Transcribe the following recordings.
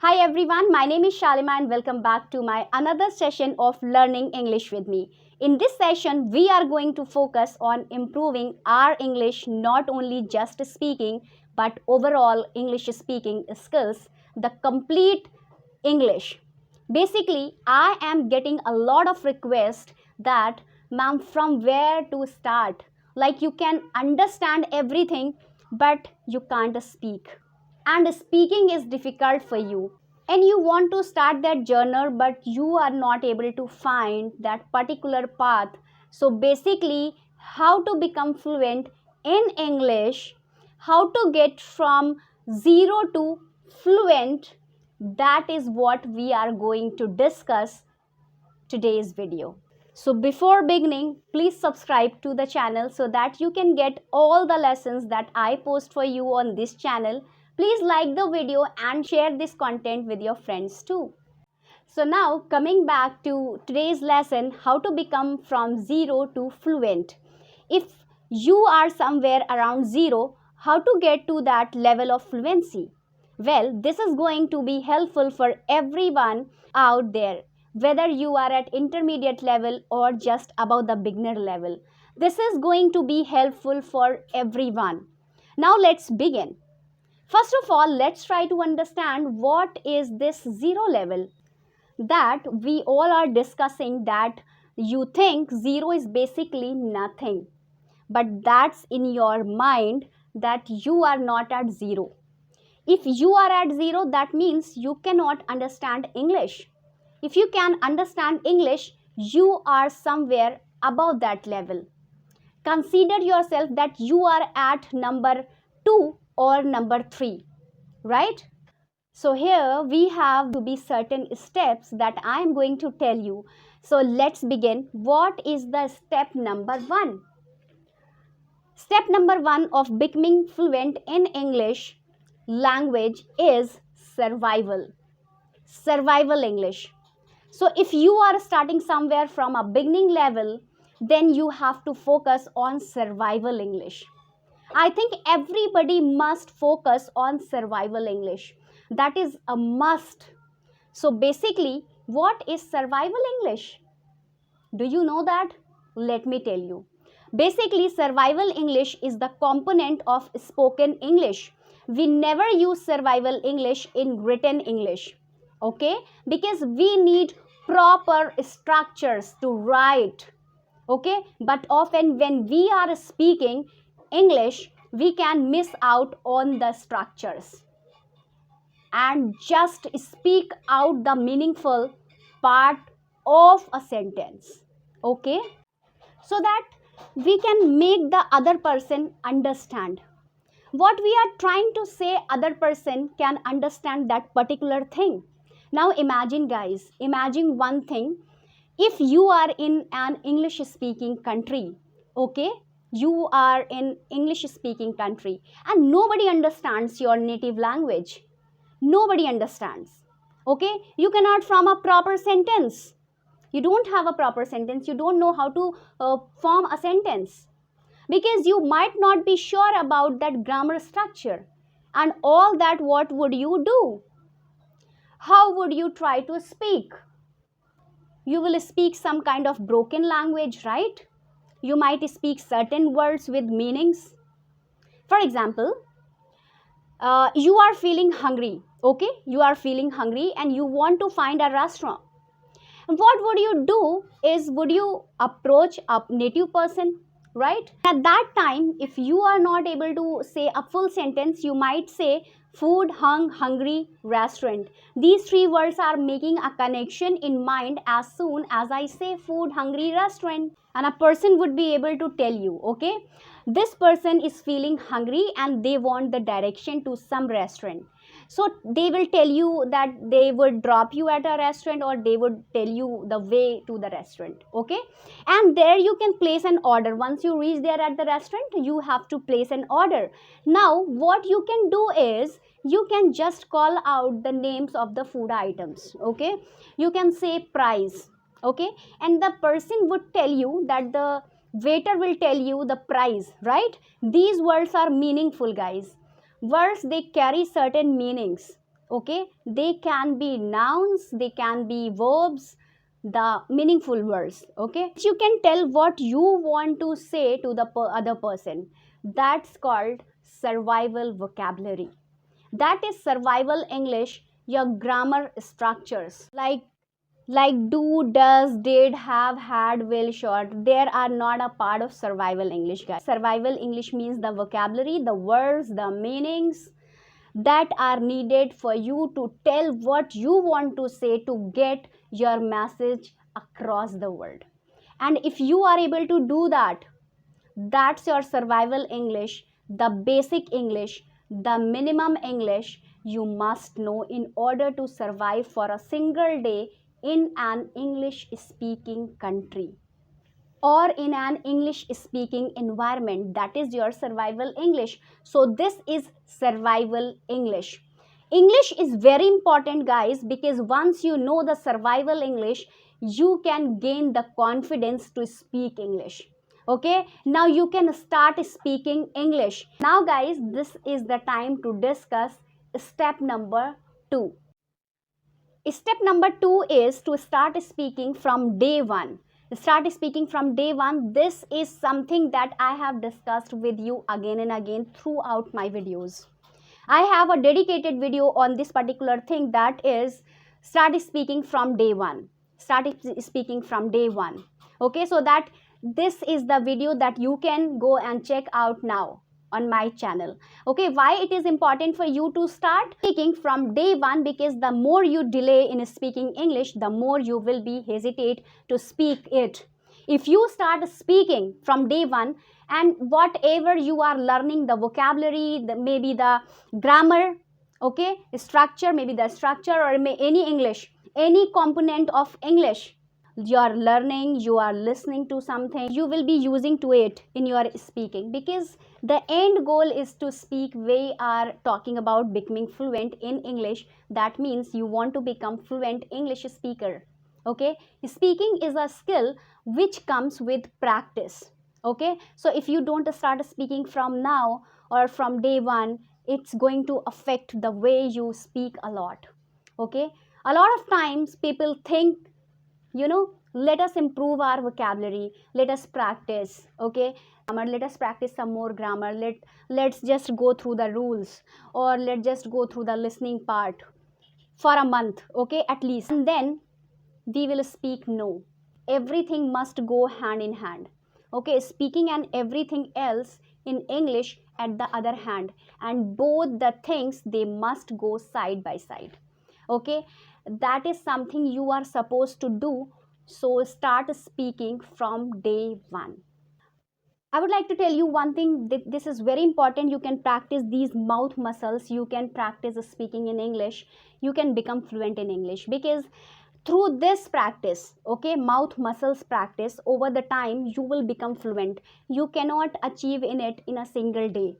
Hi everyone, my name is Shalima and welcome back to my another session of Learning English with me. In this session, we are going to focus on improving our English, not only just speaking, but overall English speaking skills, the complete English. Basically, I am getting a lot of requests that, ma'am, from where to start? Like you can understand everything, but you can't speak. And speaking is difficult for you. And you want to start that journey, but you are not able to find that particular path. So, basically, how to become fluent in English, how to get from zero to fluent, that is what we are going to discuss today's video. So before beginning, please subscribe to the channel so that you can get all the lessons that I post for you on this channel. Please like the video and share this content with your friends too. So now coming back to today's lesson, how to become from zero to fluent. If you are somewhere around zero, how to get to that level of fluency? Well, this is going to be helpful for everyone out there, whether you are at intermediate level or just above the beginner level. This is going to be helpful for everyone. Now let's begin. First of all, let's try to understand what is this zero level that we all are discussing, that you think zero is basically nothing, but that's in your mind that you are not at zero. If you are at zero, that means you cannot understand English. If you can understand English, you are somewhere above that level. Consider yourself that you are at number 2 or number 3, right? So here we have to be certain steps that I am going to tell you. So let's begin. What is the step number 1? Step number 1 of becoming fluent in English language is survival. Survival English. So if you are starting somewhere from a beginning level, then you have to focus on survival English. I think everybody must focus on survival English. That is a must. So basically, what is survival English? Do you know that? Let me tell you. Basically, survival English is the component of spoken English. We never use survival English in written English. Okay? Because we need proper structures to write. Okay? But often when we are speaking English, we can miss out on the structures and just speak out the meaningful part of a sentence. Okay? So that we can make the other person understand. What we are trying to say, other person can understand that particular thing. Now imagine guys, imagine one thing. If you are in an English speaking country, okay, you are in English speaking country and nobody understands your native language. Nobody understands. Okay, you cannot form a proper sentence. You don't have a proper sentence. You don't know how to form a sentence because you might not be sure about that grammar structure and all that. What would you do? How would you try to speak? You will speak some kind of broken language, right? You might speak certain words with meanings. For example, you are feeling hungry, okay? You are feeling hungry and you want to find a restaurant. What would you do is, would you approach a native person, right? At that time, if you are not able to say a full sentence, you might say food, hungry, restaurant. These three words are making a connection in mind as soon as I say food, hungry, restaurant. And a person would be able to tell you, okay, this person is feeling hungry and they want the direction to some restaurant. So they will tell you that they would drop you at a restaurant or they would tell you the way to the restaurant. Okay, and there you can place an order. Once you reach there at the restaurant, you have to place an order. Now what you can do is, you can just call out the names of the food items. Okay, you can say price. Okay, and the person would tell you that, the waiter will tell you the price, right? These words are meaningful guys. Words, they carry certain meanings. Okay, they can be nouns, they can be verbs, the meaningful words. Okay, you can tell what you want to say to the other person. That's called survival vocabulary. That is survival English. Your grammar structures like do, does, did, have, had, will, should, there are not a part of survival English, guys. Survival English means the vocabulary, the words, the meanings that are needed for you to tell what you want to say to get your message across the world. And if you are able to do that, that's your survival English, the basic English, the minimum English you must know in order to survive for a single day in an English speaking country or in an English speaking environment. That is your survival English. So this is survival English. English is very important, guys, because once you know the survival English, you can gain the confidence to speak English. Okay, now you can start speaking English. Now, guys, this is the time to discuss step number 2. Step number 2 is to start speaking from day 1. Start speaking from day 1. This is something that I have discussed with you again and again throughout my videos. I have a dedicated video on this particular thing, that is start speaking from day 1. Start speaking from day 1. Okay, so that this is the video that you can go and check out now on my channel. Okay, why it is important for you to start speaking from day 1? Because the more you delay in speaking English, the more you will be hesitate to speak it. If you start speaking from day 1, and whatever you are learning, the vocabulary, maybe the grammar, okay, structure, maybe the structure, or any English, any component of English you are learning, you are listening to something, you will be using to it in your speaking, because the end goal is to speak. We are talking about becoming fluent in English. That means you want to become fluent English speaker. Okay, speaking is a skill which comes with practice. Okay, so if you don't start speaking from now or from day 1, it's going to affect the way you speak a lot. Okay, a lot of times people think, let us improve our vocabulary, let us practice. Okay, let us practice some more grammar, let's just go through the rules, or let's just go through the listening part for a month, okay, at least, and then we will speak. No, everything must go hand in hand. Okay, speaking and everything else in English at the other hand, and both the things, they must go side by side. Okay, that is something you are supposed to do. So start speaking from day 1. I would like to tell you one thing, that this is very important. You can practice these mouth muscles, you can practice speaking in English, you can become fluent in English, because through this practice, okay, mouth muscles practice, over the time you will become fluent. You cannot achieve in it in a single day.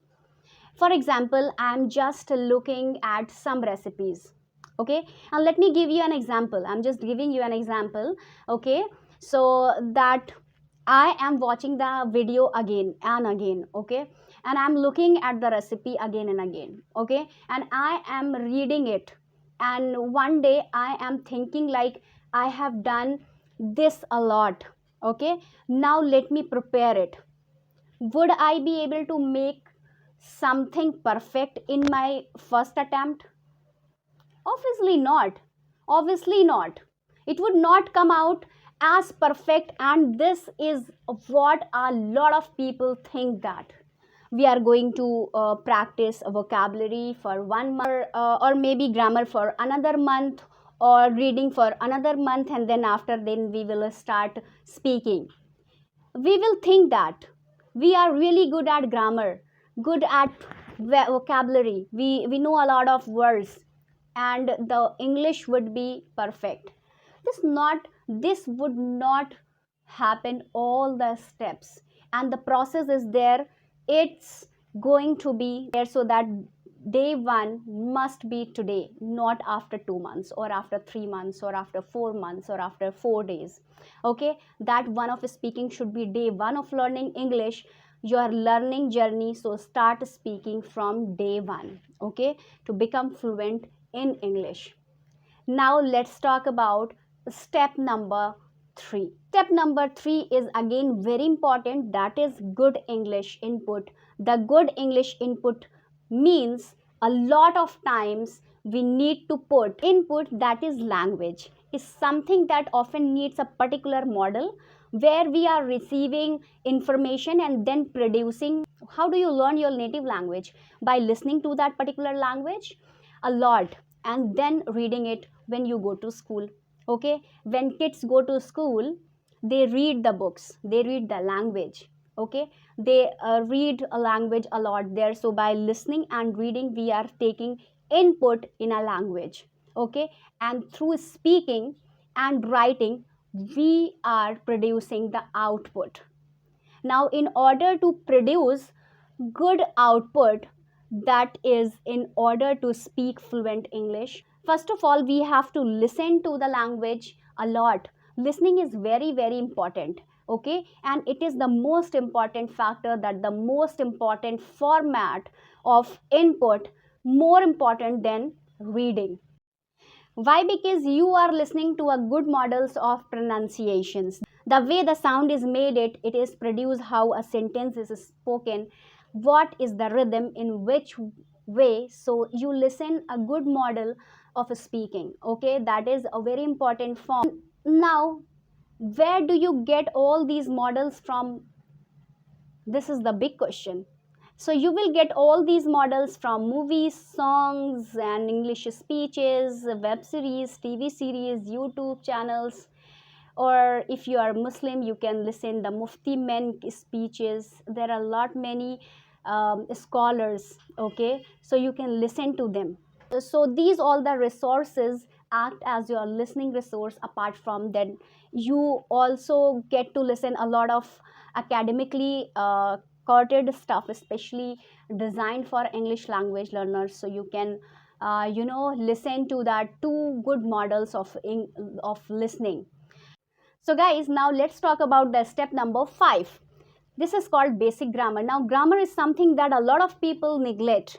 For example, I am just looking at some recipes. Okay, and let me give you an example. I'm just giving you an example. Okay, so that I am watching the video again and again. Okay, and I'm looking at the recipe again and again. Okay, and I am reading it, and one day I am thinking like, I have done this a lot. Okay, now let me prepare it. Would I be able to make something perfect in my first attempt? Obviously not. Obviously not. It would not come out as perfect, and this is what a lot of people think, that we are going to practice a vocabulary for 1 month, or maybe grammar for another month, or reading for another month, and then after then we will start speaking. We will think that we are really good at grammar, good at vocabulary, we know a lot of words, and the English would be perfect. This would not happen. All the steps and the process is there. It's going to be there, so that day 1 must be today, not after 2 months, or after 3 months, or after 4 months, or after 4 days. Okay, that one of speaking should be day 1 of learning English, your learning journey. So start speaking from day 1, okay, to become fluent in English. Now let's talk about step number 3. Step number 3 is again very important, that is good English input. The good English input means a lot of times we need to put input, that is language, is something that often needs a particular model where we are receiving information and then producing. How do you learn your native language? By listening to that particular language a lot and then reading it when you go to school. Okay, when kids go to school, they read the books, they read the language. Okay, they read a language a lot there. So by listening and reading, we are taking input in a language. Okay, and through speaking and writing, we are producing the output. Now in order to produce good output, that is in order to speak fluent English, first of all we have to listen to the language a lot. Listening is very very important. Okay, and it is the most important factor, that the most important format of input, more important than reading. Why? Because you are listening to a good models of pronunciations. The way the sound is made, it is produced, how a sentence is spoken, what is the rhythm, in which way. So you listen a good model of speaking. Okay, that is a very important form. Now, where do you get all these models from? This is the big question. So you will get all these models from movies, songs, and English speeches, web series, TV series, YouTube channels, or if you are Muslim, you can listen the Mufti men speeches. There are a lot many scholars. Okay, so you can listen to them. So these all the resources act as your listening resource. Apart from that, you also get to listen a lot of academically quoted stuff, especially designed for English language learners. So you can listen to that two good models of listening. So guys, now let's talk about the step number 5. This is called basic grammar. Now grammar is something that a lot of people neglect.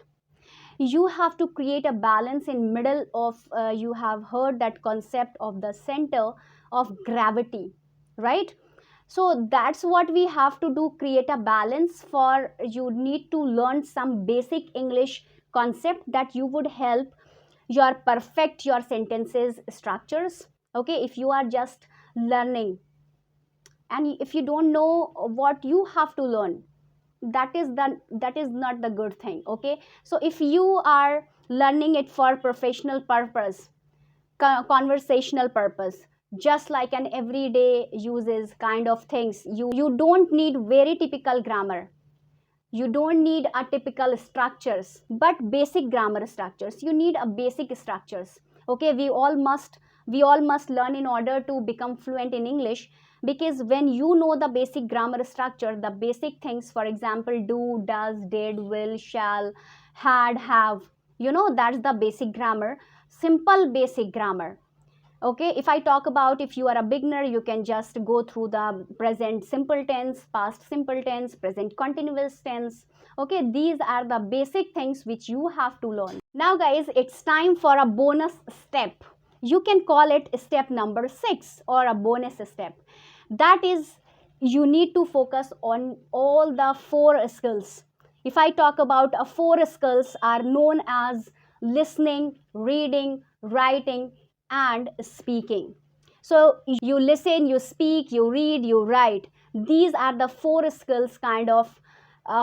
You have to create a balance in middle of you have heard that concept of the center of gravity, right? So that's what we have to do, create a balance. For you need to learn some basic English concept that you would help your perfect your sentences structures. Okay, if you are just learning and if you don't know what you have to learn, that is not the good thing. Okay, so if you are learning it for professional purpose, conversational purpose, just like an everyday uses kind of things, you don't need very typical grammar, you don't need a typical structures, but basic grammar structures. You need a basic structures. Okay, we all must learn in order to become fluent in English. Because when you know the basic grammar structure, the basic things, for example, do, does, did, will, shall, had, have, that's the basic grammar, simple basic grammar. Okay, if I talk about, if you are a beginner, you can just go through the present simple tense, past simple tense, present continuous tense. Okay, these are the basic things which you have to learn. Now guys, it's time for a bonus step. You can call it step number 6 or a bonus step. That is, you need to focus on all the 4 skills. If I talk about 4 skills are known as listening, reading, writing, and speaking. So you listen, you speak, you read, you write. These are the 4 skills, kind of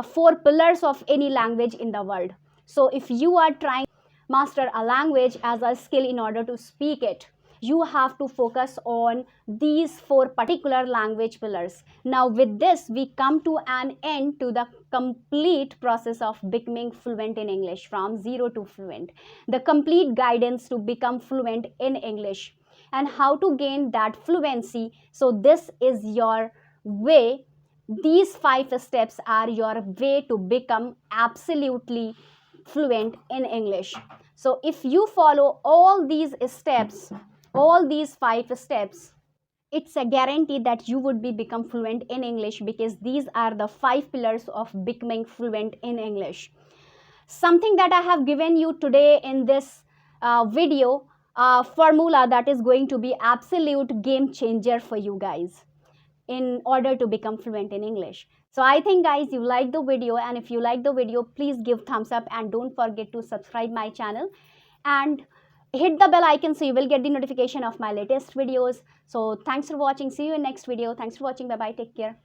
4 pillars of any language in the world. So if you are trying master a language as a skill in order to speak it, you have to focus on these 4 particular language pillars. Now with this, we come to an end to the complete process of becoming fluent in English, from zero to fluent, the complete guidance to become fluent in English and how to gain that fluency. So this is your way. These 5 steps are your way to become absolutely fluent in English. So if you follow all these steps, all these 5 steps, it's a guarantee that you would be become fluent in English, because these are the 5 pillars of becoming fluent in English. Something that I have given you today in this video formula that is going to be absolute game changer for you guys in order to become fluent in English. So I think guys you like the video, and if you like the video, please give thumbs up and don't forget to subscribe my channel and hit the bell icon so you will get the notification of my latest videos. So thanks for watching. See you in next video. Thanks for watching. Bye bye. Take care.